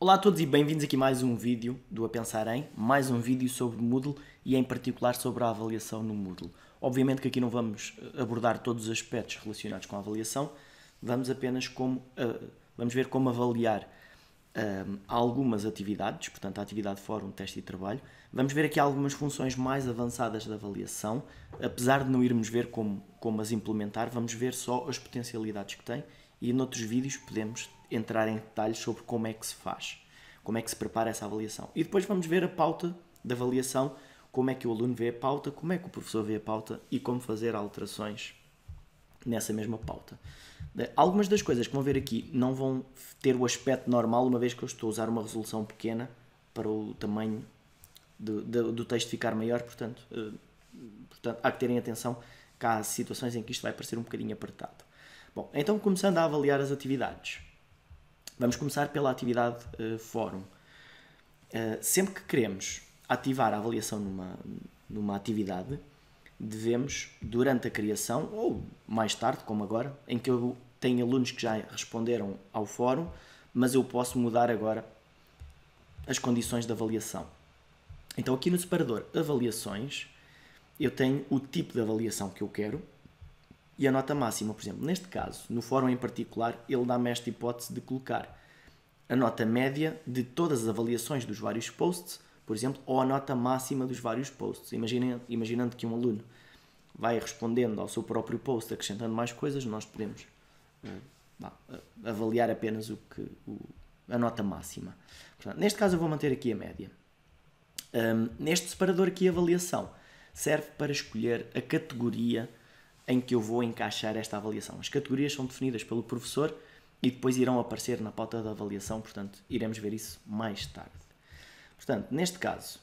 Olá a todos e bem-vindos aqui a mais um vídeo do A Pensar Em, mais um vídeo sobre Moodle e em particular sobre a avaliação no Moodle. Obviamente que aqui não vamos abordar todos os aspectos relacionados com a avaliação, vamos ver como avaliar algumas atividades, portanto a atividade fórum, teste e trabalho. Vamos ver aqui algumas funções mais avançadas da avaliação, apesar de não irmos ver como as implementar, vamos ver só as potencialidades que tem e noutros vídeos podemos entrar em detalhes sobre como é que se faz, como é que se prepara essa avaliação. E depois vamos ver a pauta da avaliação, como é que o aluno vê a pauta, como é que o professor vê a pauta e como fazer alterações nessa mesma pauta. Algumas das coisas que vão ver aqui não vão ter o aspecto normal, uma vez que eu estou a usar uma resolução pequena para o tamanho do texto ficar maior, portanto há que terem atenção que há situações em que isto vai parecer um bocadinho apertado. Bom, então começando a avaliar as atividades. Vamos começar pela atividade fórum. Sempre que queremos ativar a avaliação numa atividade, devemos, durante a criação, ou mais tarde, como agora, em que eu tenho alunos que já responderam ao fórum, mas eu posso mudar agora as condições de avaliação. Então aqui no separador Avaliações, eu tenho o tipo de avaliação que eu quero e a nota máxima. Por exemplo, neste caso, no fórum em particular, ele dá-me esta hipótese de colocar a nota média de todas as avaliações dos vários posts, por exemplo, ou a nota máxima dos vários posts. Imaginando que um aluno vai respondendo ao seu próprio post, acrescentando mais coisas, nós podemos avaliar apenas a nota máxima. Portanto, neste caso eu vou manter aqui a média. Neste separador aqui, avaliação, serve para escolher a categoria em que eu vou encaixar esta avaliação. As categorias são definidas pelo professor e depois irão aparecer na pauta da avaliação, portanto, iremos ver isso mais tarde. Portanto, neste caso,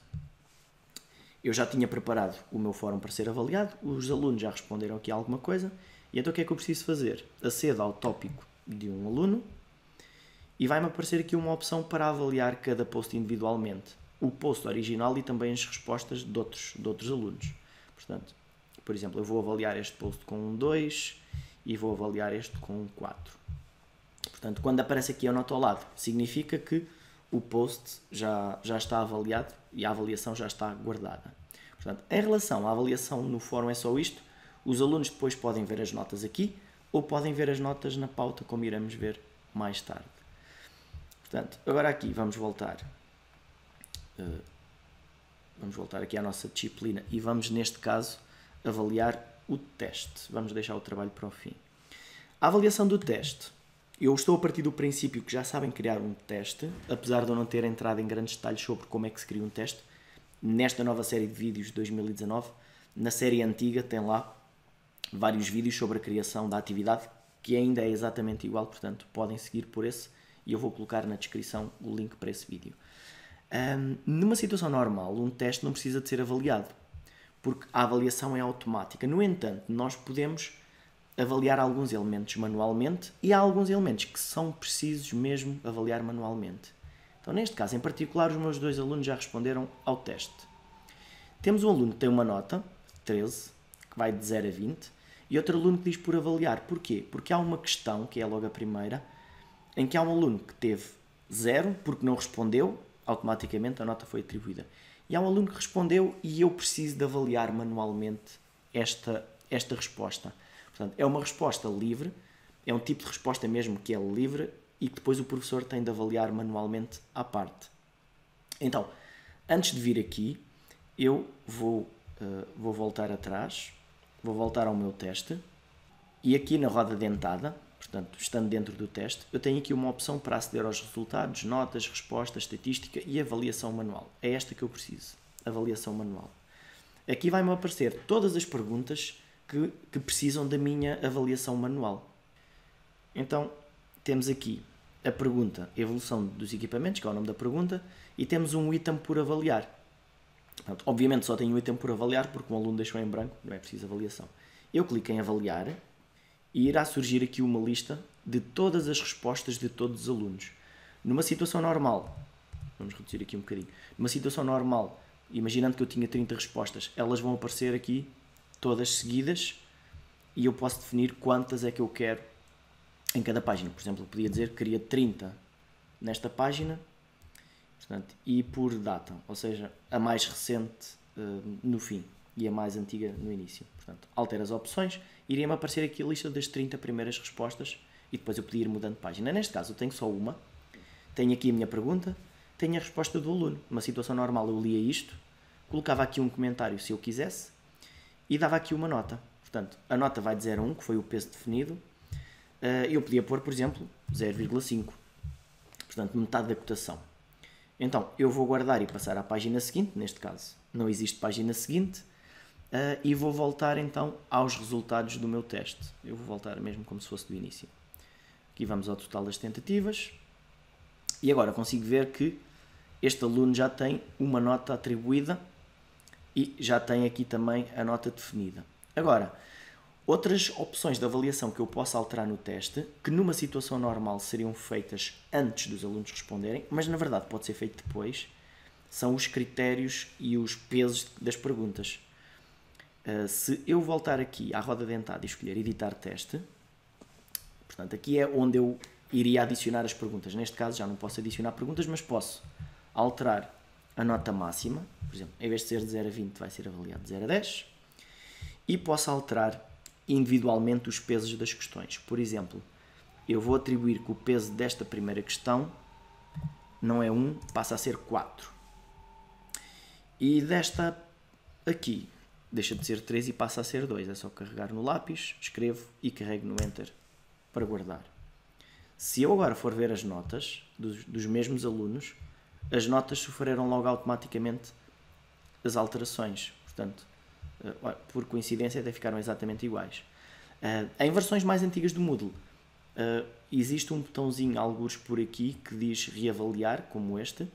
eu já tinha preparado o meu fórum para ser avaliado, os alunos já responderam aqui alguma coisa, e então o que é que eu preciso fazer? Acedo ao tópico de um aluno e vai-me aparecer aqui uma opção para avaliar cada post individualmente, o post original e também as respostas de outros alunos. Portanto, por exemplo, eu vou avaliar este post com um 2 e vou avaliar este com um 4. Portanto, quando aparece aqui a nota ao lado, significa que o post já está avaliado e a avaliação já está guardada. Portanto, em relação à avaliação no fórum é só isto. Os alunos depois podem ver as notas aqui ou podem ver as notas na pauta, como iremos ver mais tarde. Portanto, agora aqui vamos voltar aqui à nossa disciplina e vamos, neste caso, avaliar o teste. Vamos deixar o trabalho para o fim. A avaliação do teste. Eu estou a partir do princípio que já sabem criar um teste, apesar de eu não ter entrado em grandes detalhes sobre como é que se cria um teste. Nesta nova série de vídeos de 2019, na série antiga tem lá vários vídeos sobre a criação da atividade, que ainda é exatamente igual, portanto podem seguir por esse e eu vou colocar na descrição o link para esse vídeo. Numa situação normal, um teste não precisa de ser avaliado, porque a avaliação é automática. No entanto, nós podemos avaliar alguns elementos manualmente e há alguns elementos que são precisos mesmo avaliar manualmente. Então, neste caso em particular, os meus dois alunos já responderam ao teste. Temos um aluno que tem uma nota, 13, que vai de 0 a 20, e outro aluno que diz por avaliar. Porquê? Porque há uma questão, que é logo a primeira, em que há um aluno que teve 0 porque não respondeu, automaticamente a nota foi atribuída. E há um aluno que respondeu e eu preciso de avaliar manualmente esta resposta. Portanto, é uma resposta livre, é um tipo de resposta mesmo que é livre e que depois o professor tem de avaliar manualmente à parte. Então, antes de vir aqui, eu vou voltar atrás, vou voltar ao meu teste e aqui na roda dentada, portanto, estando dentro do teste, eu tenho aqui uma opção para aceder aos resultados, notas, respostas, estatística e avaliação manual. É esta que eu preciso, avaliação manual. Aqui vai-me aparecer todas as perguntas que precisam da minha avaliação manual. Então, temos aqui a pergunta evolução dos equipamentos, que é o nome da pergunta, e temos um item por avaliar. Portanto, obviamente só tenho um item por avaliar porque um aluno deixou em branco, não é preciso avaliação. Eu clico em avaliar e irá surgir aqui uma lista de todas as respostas de todos os alunos. Numa situação normal, vamos reduzir aqui um bocadinho, numa situação normal, imaginando que eu tinha 30 respostas, elas vão aparecer aqui todas seguidas e eu posso definir quantas é que eu quero em cada página. Por exemplo, eu podia dizer que queria 30 nesta página portanto, e por data, ou seja, a mais recente no fim e a mais antiga no início. Portanto, altero as opções, iria-me aparecer aqui a lista das 30 primeiras respostas e depois eu podia ir mudando de página. Neste caso eu tenho só uma, tenho aqui a minha pergunta, tenho a resposta do aluno. Numa situação normal eu lia isto, colocava aqui um comentário se eu quisesse e dava aqui uma nota. Portanto, a nota vai de 0 a 1, que foi o peso definido. Eu podia pôr, por exemplo, 0,5. Portanto, metade da cotação. Então, eu vou guardar e passar à página seguinte, neste caso não existe página seguinte, e vou voltar então aos resultados do meu teste. Eu vou voltar mesmo como se fosse do início. Aqui vamos ao total das tentativas, e agora consigo ver que este aluno já tem uma nota atribuída e já tem aqui também a nota definida. Agora, outras opções de avaliação que eu posso alterar no teste, que numa situação normal seriam feitas antes dos alunos responderem, mas na verdade pode ser feito depois, são os critérios e os pesos das perguntas. Se eu voltar aqui à roda dentada e escolher editar teste, portanto aqui é onde eu iria adicionar as perguntas. Neste caso já não posso adicionar perguntas, mas posso alterar a nota máxima, por exemplo, em vez de ser de 0 a 20 vai ser avaliado de 0 a 10, e posso alterar individualmente os pesos das questões. Por exemplo, eu vou atribuir que o peso desta primeira questão não é 1, passa a ser 4. E desta aqui, deixa de ser 3 e passa a ser 2. É só carregar no lápis, escrevo e carrego no Enter para guardar. Se eu agora for ver as notas dos mesmos alunos, as notas sofreram logo automaticamente as alterações. Portanto, por coincidência até ficaram exatamente iguais. Em versões mais antigas do Moodle existe um botãozinho algures por aqui que diz reavaliar, como este,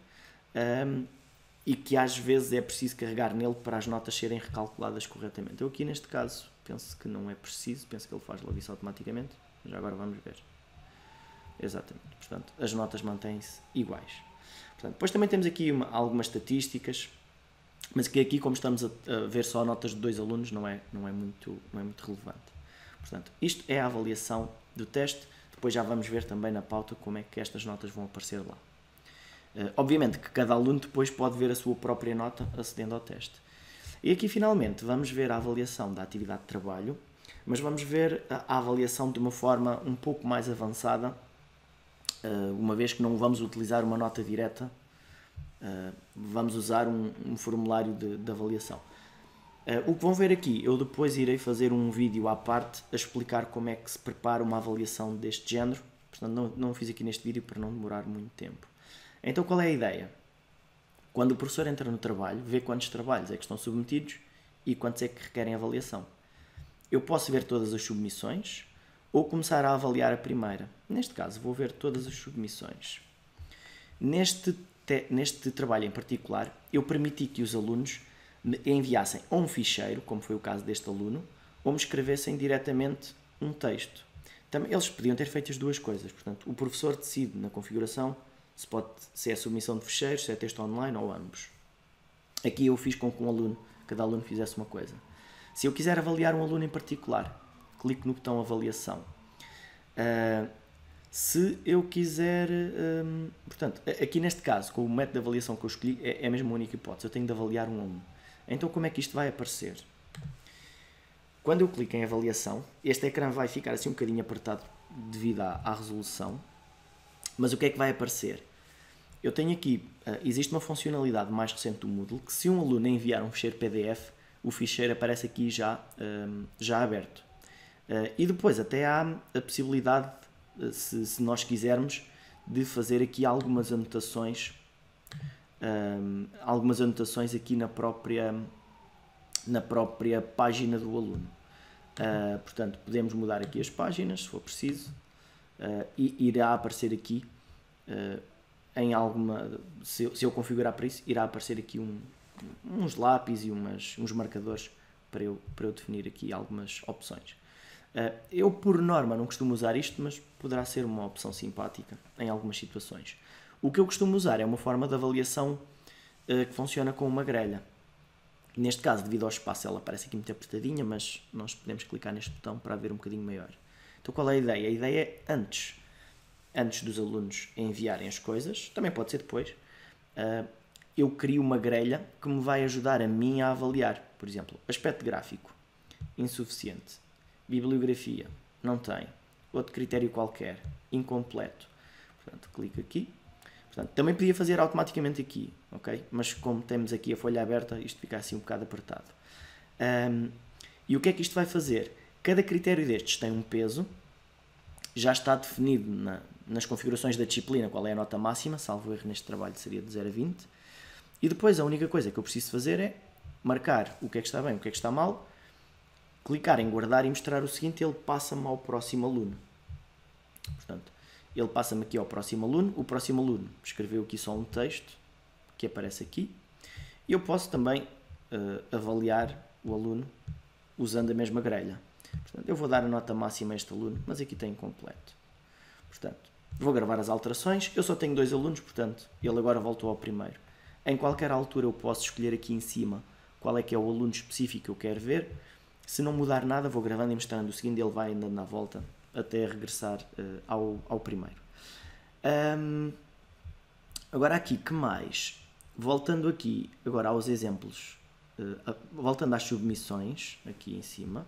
e que às vezes é preciso carregar nele para as notas serem recalculadas corretamente. Eu aqui neste caso penso que não é preciso, penso que ele faz logo isso automaticamente, mas agora vamos ver. Exatamente, portanto as notas mantêm-se iguais. Portanto, depois também temos aqui algumas estatísticas, mas que aqui, como estamos a ver só notas de 2 alunos, não é muito relevante. Portanto, isto é a avaliação do teste. Depois já vamos ver também na pauta como é que estas notas vão aparecer lá. Obviamente que cada aluno depois pode ver a sua própria nota acedendo ao teste. E aqui finalmente vamos ver a avaliação da atividade de trabalho, mas vamos ver a avaliação de uma forma um pouco mais avançada, uma vez que não vamos utilizar uma nota direta, vamos usar um formulário de avaliação. O que vão ver aqui, eu depois irei fazer um vídeo à parte a explicar como é que se prepara uma avaliação deste género, portanto não fiz aqui neste vídeo para não demorar muito tempo. Então qual é a ideia? Quando o professor entra no trabalho, vê quantos trabalhos é que estão submetidos e quantos é que requerem avaliação. Eu posso ver todas as submissões ou começar a avaliar a primeira. Neste caso vou ver todas as submissões. Neste trabalho em particular, eu permiti que os alunos me enviassem ou um ficheiro, como foi o caso deste aluno, ou me escrevessem diretamente um texto. Também, eles podiam ter feito as duas coisas, portanto, o professor decide na configuração se é submissão de ficheiros, se é texto online ou ambos. Aqui eu fiz com que cada aluno fizesse uma coisa. Se eu quiser avaliar um aluno em particular, clico no botão avaliação. Se eu quiser, portanto, aqui neste caso, com o método de avaliação que eu escolhi, é mesmo a única hipótese, eu tenho de avaliar um a um. Então como é que isto vai aparecer? Quando eu clico em avaliação, este ecrã vai ficar assim um bocadinho apertado devido à resolução, mas o que é que vai aparecer? Eu tenho aqui, existe uma funcionalidade mais recente do Moodle, que se um aluno enviar um ficheiro PDF, o ficheiro aparece aqui já aberto. E depois até há a possibilidade, se nós quisermos, de fazer aqui algumas anotações aqui na própria página do aluno. Portanto, podemos mudar aqui as páginas, se for preciso, e irá aparecer aqui, se eu configurar para isso, irá aparecer aqui uns lápis e uns marcadores para eu definir aqui algumas opções. Eu, por norma, não costumo usar isto, mas poderá ser uma opção simpática em algumas situações. O que eu costumo usar é uma forma de avaliação que funciona com uma grelha. Neste caso, devido ao espaço, ela parece aqui muito apertadinha, mas nós podemos clicar neste botão para a ver um bocadinho maior. Então qual é a ideia? A ideia é antes dos alunos enviarem as coisas, também pode ser depois, eu crio uma grelha que me vai ajudar a mim a avaliar. Por exemplo, aspecto gráfico, insuficiente. Bibliografia, não tem. Outro critério qualquer, incompleto. Portanto, clico aqui. Portanto, também podia fazer automaticamente aqui, ok? Mas como temos aqui a folha aberta, isto fica assim um bocado apertado. E o que é que isto vai fazer? Cada critério destes tem um peso, já está definido nas configurações da disciplina qual é a nota máxima, salvo erro neste trabalho seria de 0 a 20. E depois a única coisa que eu preciso fazer é marcar o que é que está bem, o que é que está mal, clicar em guardar e mostrar o seguinte, ele passa-me ao próximo aluno. Portanto, ele passa-me aqui ao próximo aluno, o próximo aluno escreveu aqui só um texto, que aparece aqui, e eu posso também avaliar o aluno usando a mesma grelha. Portanto, eu vou dar a nota máxima a este aluno, mas aqui tem incompleto. Portanto, vou gravar as alterações, eu só tenho 2 alunos, portanto, ele agora voltou ao primeiro. Em qualquer altura eu posso escolher aqui em cima qual é que é o aluno específico que eu quero ver. Se não mudar nada, vou gravando e mostrando o seguinte, ele vai andando na volta até regressar ao primeiro. Agora aqui, que mais? Voltando aqui agora aos exemplos, voltando às submissões, aqui em cima,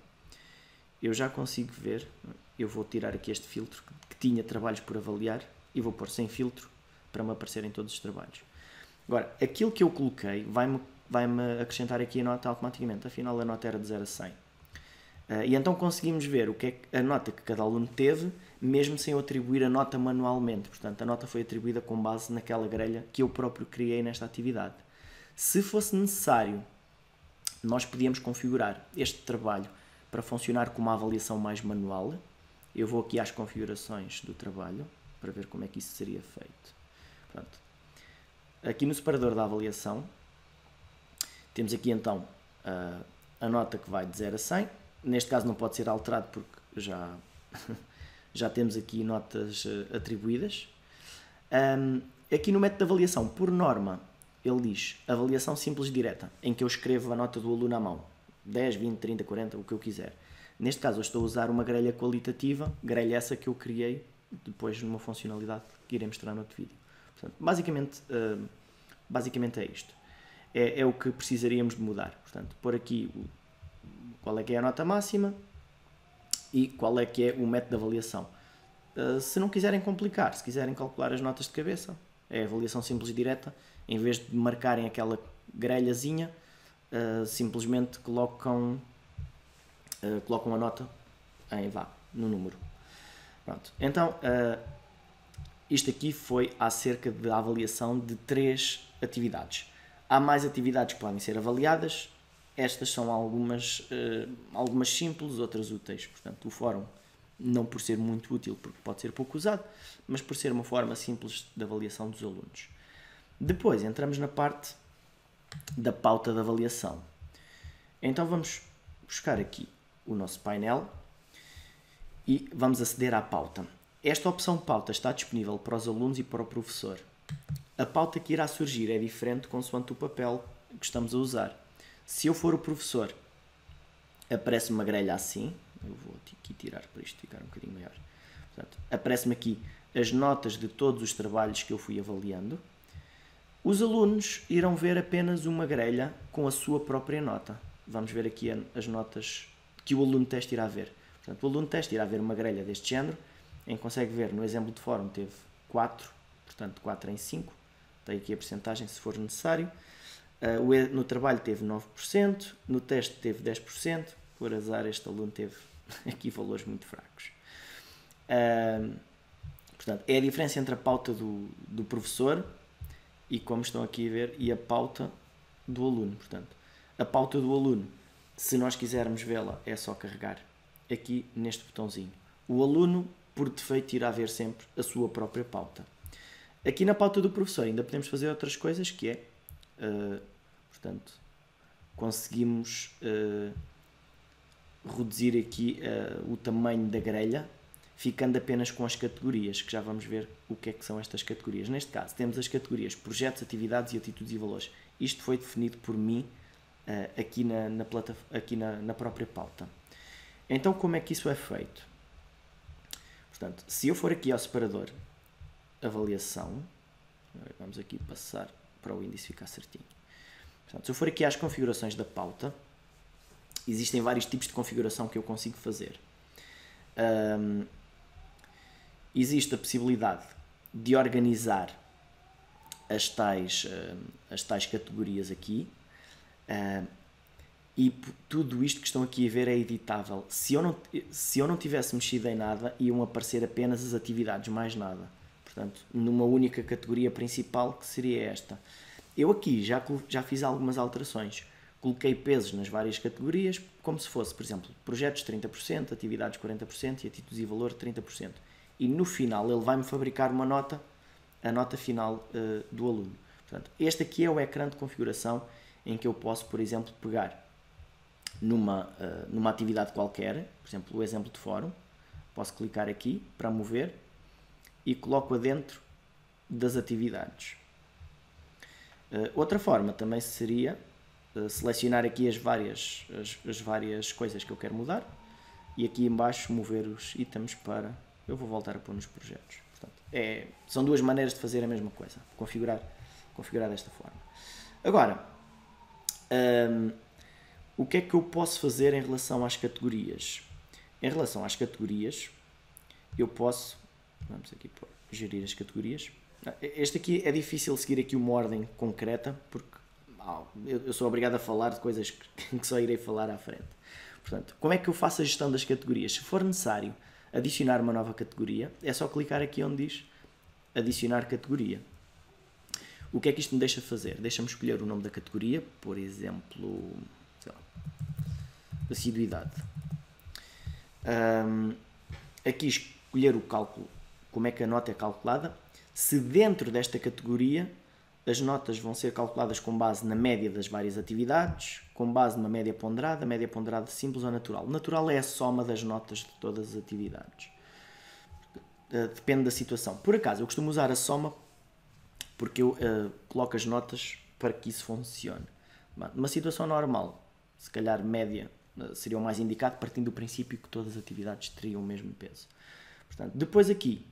eu já consigo ver, eu vou tirar aqui este filtro que tinha trabalhos por avaliar e vou pôr sem filtro para me aparecerem todos os trabalhos. Agora, aquilo que eu coloquei vai-me acrescentar aqui a nota automaticamente, afinal a nota era de 0 a 100. E então conseguimos ver o que é a nota que cada aluno teve, mesmo sem eu atribuir a nota manualmente. Portanto, a nota foi atribuída com base naquela grelha que eu próprio criei nesta atividade. Se fosse necessário, nós podíamos configurar este trabalho para funcionar com uma avaliação mais manual. Eu vou aqui às configurações do trabalho para ver como é que isso seria feito. Pronto. Aqui no separador da avaliação, temos aqui então a nota que vai de 0 a 100. Neste caso não pode ser alterado porque já temos aqui notas atribuídas. Aqui no método de avaliação, por norma, ele diz avaliação simples direta, em que eu escrevo a nota do aluno à mão. 10, 20, 30, 40, o que eu quiser. Neste caso eu estou a usar uma grelha qualitativa, grelha essa que eu criei depois numa funcionalidade que irei mostrar no outro vídeo. Portanto, basicamente é isto. É o que precisaríamos de mudar. Portanto, pôr aqui qual é que é a nota máxima e qual é que é o método de avaliação. Se não quiserem complicar, se quiserem calcular as notas de cabeça, é avaliação simples e direta, em vez de marcarem aquela grelhazinha, simplesmente colocam a nota no número. Pronto. Então, isto aqui foi acerca da avaliação de 3 atividades. Há mais atividades que podem ser avaliadas. Estas são algumas simples, outras úteis. Portanto, o fórum, não por ser muito útil, porque pode ser pouco usado, mas por ser uma forma simples de avaliação dos alunos. Depois, entramos na parte da pauta de avaliação. Então, vamos buscar aqui o nosso painel e vamos aceder à pauta. Esta opção pauta está disponível para os alunos e para o professor. A pauta que irá surgir é diferente consoante o papel que estamos a usar. Se eu for o professor, aparece uma grelha assim. Eu vou aqui tirar para isto ficar um bocadinho maior. Portanto, aparece-me aqui as notas de todos os trabalhos que eu fui avaliando. Os alunos irão ver apenas uma grelha com a sua própria nota. Vamos ver aqui as notas que o aluno teste irá ver. Portanto, o aluno teste irá ver uma grelha deste género, em que consegue ver, no exemplo de fórum teve 4, portanto 4 em 5, tem aqui a percentagem se for necessário. No trabalho teve 9%, no teste teve 10%, por azar este aluno teve aqui valores muito fracos. Portanto, é a diferença entre a pauta do professor e, como estão aqui a ver, e a pauta do aluno. Portanto, a pauta do aluno, se nós quisermos vê-la, é só carregar aqui neste botãozinho. O aluno, por defeito, irá ver sempre a sua própria pauta. Aqui na pauta do professor ainda podemos fazer outras coisas, que é, portanto, conseguimos reduzir aqui o tamanho da grelha, ficando apenas com as categorias, que já vamos ver o que é que são estas categorias. Neste caso, temos as categorias projetos, atividades e atitudes e valores. Isto foi definido por mim aqui na própria pauta. Então, como é que isso é feito? Portanto, se eu for aqui ao separador avaliação, vamos aqui passar para o índice ficar certinho. Portanto, se eu for aqui às configurações da pauta, existem vários tipos de configuração que eu consigo fazer. Existe a possibilidade de organizar as tais categorias aqui, e tudo isto que estão aqui a ver é editável. Se eu não tivesse mexido em nada, iam aparecer apenas as atividades, mais nada. Portanto, numa única categoria principal, que seria esta. Eu aqui já fiz algumas alterações. Coloquei pesos nas várias categorias, como se fosse, por exemplo, projetos 30%, atividades 40% e atitudes e valor 30%. E no final ele vai-me fabricar uma nota, a nota final do aluno. Portanto, este aqui é o ecrã de configuração em que eu posso, por exemplo, pegar numa atividade qualquer, por exemplo, o exemplo de fórum, posso clicar aqui para mover e coloco-a dentro das atividades. Outra forma também seria selecionar aqui as várias coisas que eu quero mudar e aqui em baixo mover os itens para... Eu vou voltar a pôr nos projetos. Portanto, são duas maneiras de fazer a mesma coisa, configurar desta forma. Agora, o que é que eu posso fazer em relação às categorias? Em relação às categorias, eu posso... Vamos aqui para gerir as categorias. Este aqui é difícil seguir aqui uma ordem concreta, porque eu sou obrigado a falar de coisas que só irei falar à frente. Portanto, como é que eu faço a gestão das categorias? Se for necessário adicionar uma nova categoria, é só clicar aqui onde diz adicionar categoria. O que é que isto me deixa fazer? Deixa-me escolher o nome da categoria, por exemplo, sei lá, assiduidade. Aqui escolher o cálculo, como é que a nota é calculada. Se dentro desta categoria as notas vão ser calculadas com base na média das várias atividades, com base numa média ponderada simples ou natural. Natural é a soma das notas de todas as atividades. Depende da situação. Por acaso, eu costumo usar a soma porque eu coloco as notas para que isso funcione. Numa situação normal, se calhar média seria o mais indicado, partindo do princípio que todas as atividades teriam o mesmo peso. Portanto, depois aqui,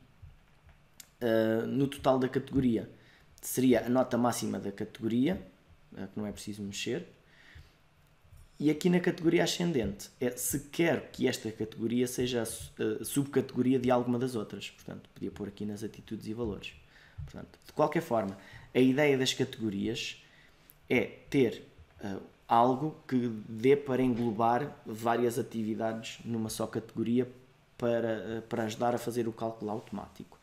no total da categoria, seria a nota máxima da categoria, que não é preciso mexer. E aqui na categoria ascendente, se quer que esta categoria seja a subcategoria de alguma das outras. Portanto, podia pôr aqui nas atitudes e valores. Portanto, de qualquer forma, a ideia das categorias é ter algo que dê para englobar várias atividades numa só categoria para ajudar a fazer o cálculo automático.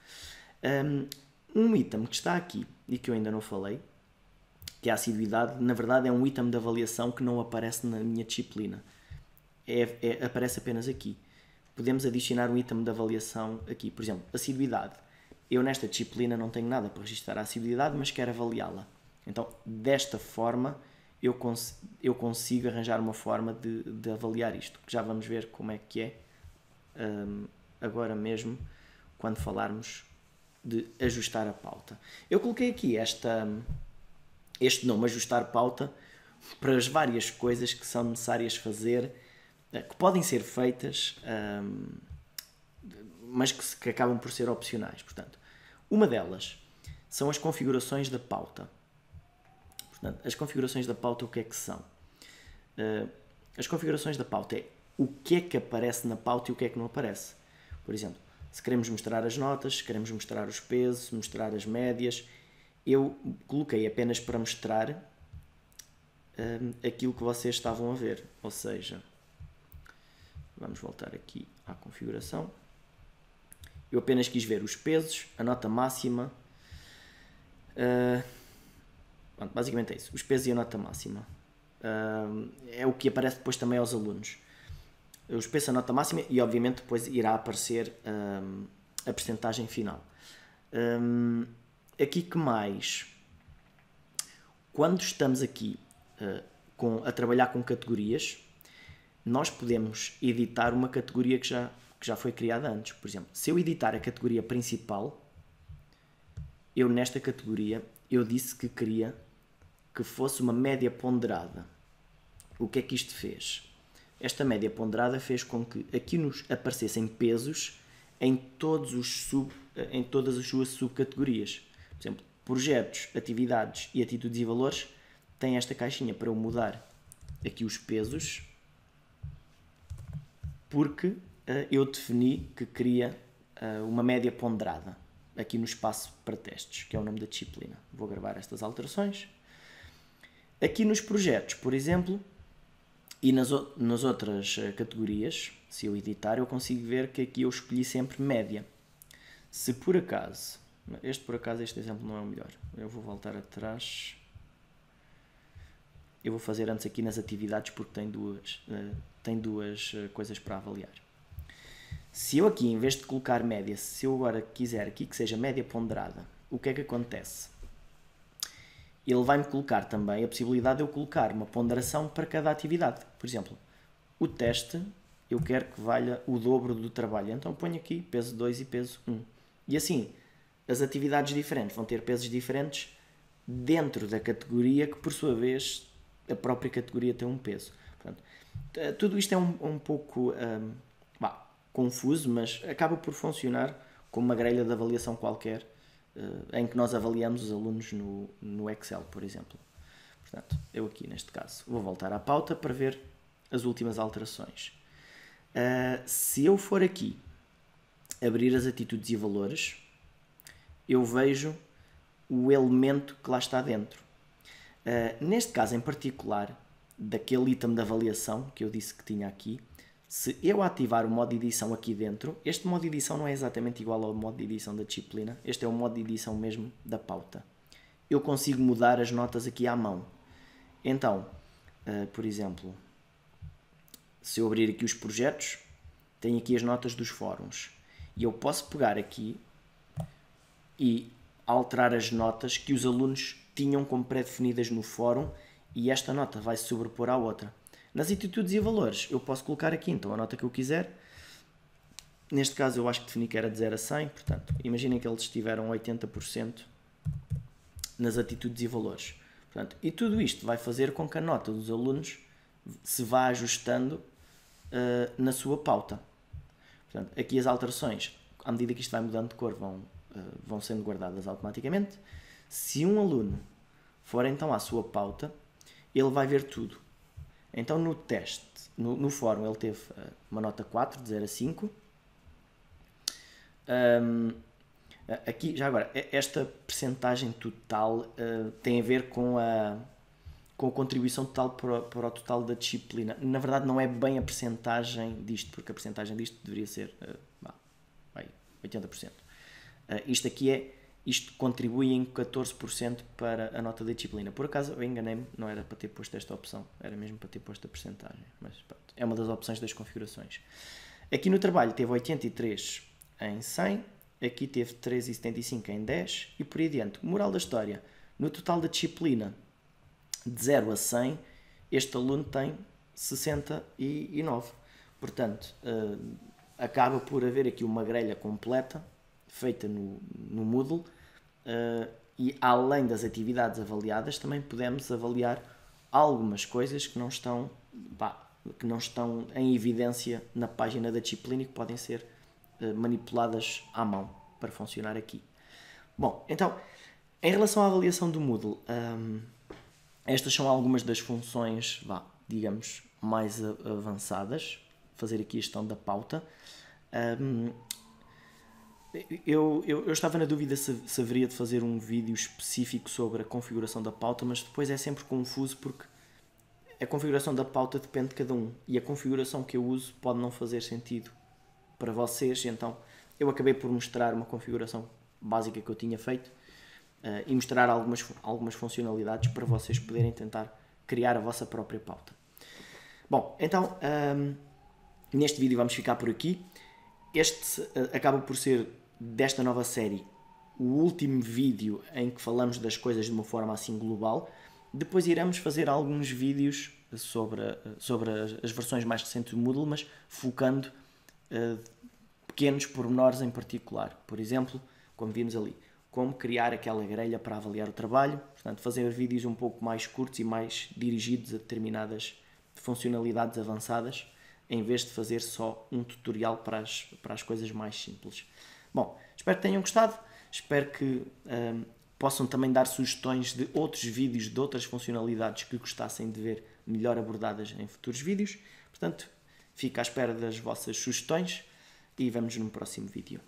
Um item que está aqui e que eu ainda não falei, que é a assiduidade, na verdade é um item de avaliação que não aparece na minha disciplina. Aparece apenas aqui. Podemos adicionar um item de avaliação aqui. Por exemplo, assiduidade. Eu nesta disciplina não tenho nada para registrar a assiduidade, mas quero avaliá-la. Então, desta forma, eu consigo arranjar uma forma de avaliar isto. Que já vamos ver como é que é agora mesmo, quando falarmos de ajustar a pauta. Eu coloquei aqui este nome, ajustar pauta, para as várias coisas que são necessárias fazer, que podem ser feitas, mas que acabam por ser opcionais. Portanto, uma delas são as configurações da pauta. Portanto, as configurações da pauta, o que é que são? As configurações da pauta é o que é que aparece na pauta e o que é que não aparece. Por exemplo, se queremos mostrar as notas, se queremos mostrar os pesos, mostrar as médias, eu coloquei apenas para mostrar aquilo que vocês estavam a ver. Ou seja, vamos voltar aqui à configuração. Eu apenas quis ver os pesos, a nota máxima. Basicamente é isso. Os pesos e a nota máxima. É o que aparece depois também aos alunos. Os pesos, a nota máxima e obviamente depois irá aparecer a percentagem final. Aqui que mais? Quando estamos aqui a trabalhar com categorias, nós podemos editar uma categoria que já foi criada antes. Por exemplo, se eu editar a categoria principal, eu nesta categoria, eu disse que queria que fosse uma média ponderada. O que é que isto fez? Esta média ponderada fez com que aqui nos aparecessem pesos em todas as suas subcategorias. Por exemplo, projetos, atividades e atitudes e valores, tem esta caixinha para eu mudar aqui os pesos, porque eu defini que queria uma média ponderada aqui no espaço para testes, que é o nome da disciplina. Vou gravar estas alterações. Aqui nos projetos, por exemplo, e nas outras categorias, se eu editar, eu consigo ver que aqui eu escolhi sempre média. Se por acaso, este exemplo não é o melhor, eu vou voltar atrás. Eu vou fazer antes aqui nas atividades porque tem duas coisas para avaliar. Se eu aqui, em vez de colocar média, se eu agora quiser aqui que seja média ponderada, o que é que acontece? Ele vai-me colocar também a possibilidade de eu colocar uma ponderação para cada atividade. Por exemplo, o teste, eu quero que valha o dobro do trabalho. Então ponho aqui peso 2 e peso 1. E assim, as atividades diferentes vão ter pesos diferentes dentro da categoria que, por sua vez, a própria categoria tem um peso. Portanto, tudo isto é um pouco confuso, mas acaba por funcionar como uma grelha de avaliação qualquer, em que nós avaliamos os alunos no Excel, por exemplo. Portanto, eu aqui neste caso vou voltar à pauta para ver as últimas alterações. Se eu for aqui abrir as atitudes e valores, eu vejo o elemento que lá está dentro. Neste caso em particular, daquele item de avaliação que eu disse que tinha aqui, se eu ativar o modo de edição aqui dentro, este modo de edição não é exatamente igual ao modo de edição da disciplina, este é o modo de edição mesmo da pauta. Eu consigo mudar as notas aqui à mão. Então, por exemplo, se eu abrir aqui os projetos, tenho aqui as notas dos fóruns. E eu posso pegar aqui e alterar as notas que os alunos tinham como pré-definidas no fórum e esta nota vai se sobrepor à outra. Nas atitudes e valores, eu posso colocar aqui então a nota que eu quiser. Neste caso eu acho que defini que era de 0 a 100, portanto, imaginem que eles estiveram 80% nas atitudes e valores. Portanto, e tudo isto vai fazer com que a nota dos alunos se vá ajustando na sua pauta. Portanto, aqui as alterações, à medida que isto vai mudando de cor, vão sendo guardadas automaticamente. Se um aluno for então à sua pauta, ele vai ver tudo. Então no teste, no fórum, ele teve uma nota 4, de 0 a 5. Aqui, já agora, esta percentagem total tem a ver com a contribuição total para o total da disciplina. Na verdade não é bem a percentagem disto, porque a percentagem disto deveria ser 80%. Isto contribui em 14% para a nota da disciplina. Por acaso eu enganei-me, não era para ter posto esta opção, era mesmo para ter posto a percentagem, mas pronto, é uma das opções das configurações. Aqui no trabalho teve 83 em 100, aqui teve 13,75 em 10 e por aí adiante. Moral da história, no total da disciplina de 0 a 100, este aluno tem 69. Portanto, acaba por haver aqui uma grelha completa feita no Moodle e além das atividades avaliadas também podemos avaliar algumas coisas que não estão em evidência na página da disciplina e que podem ser manipuladas à mão para funcionar aqui. Bom, então, em relação à avaliação do Moodle, estas são algumas das funções, digamos, mais avançadas. Fazer aqui a gestão da pauta. Eu estava na dúvida se haveria de fazer um vídeo específico sobre a configuração da pauta, mas depois é sempre confuso porque a configuração da pauta depende de cada um e a configuração que eu uso pode não fazer sentido para vocês, então eu acabei por mostrar uma configuração básica que eu tinha feito e mostrar algumas funcionalidades para vocês poderem tentar criar a vossa própria pauta. Bom, então neste vídeo vamos ficar por aqui. Este acaba por ser, desta nova série, o último vídeo em que falamos das coisas de uma forma assim global. Depois iremos fazer alguns vídeos sobre as versões mais recentes do Moodle, mas focando pequenos pormenores em particular. Por exemplo, como vimos ali, como criar aquela grelha para avaliar o trabalho. Portanto, fazer vídeos um pouco mais curtos e mais dirigidos a determinadas funcionalidades avançadas, em vez de fazer só um tutorial para as coisas mais simples. Bom, espero que tenham gostado, espero que possam também dar sugestões de outros vídeos, de outras funcionalidades que gostassem de ver melhor abordadas em futuros vídeos. Portanto, fico à espera das vossas sugestões e vemos no próximo vídeo.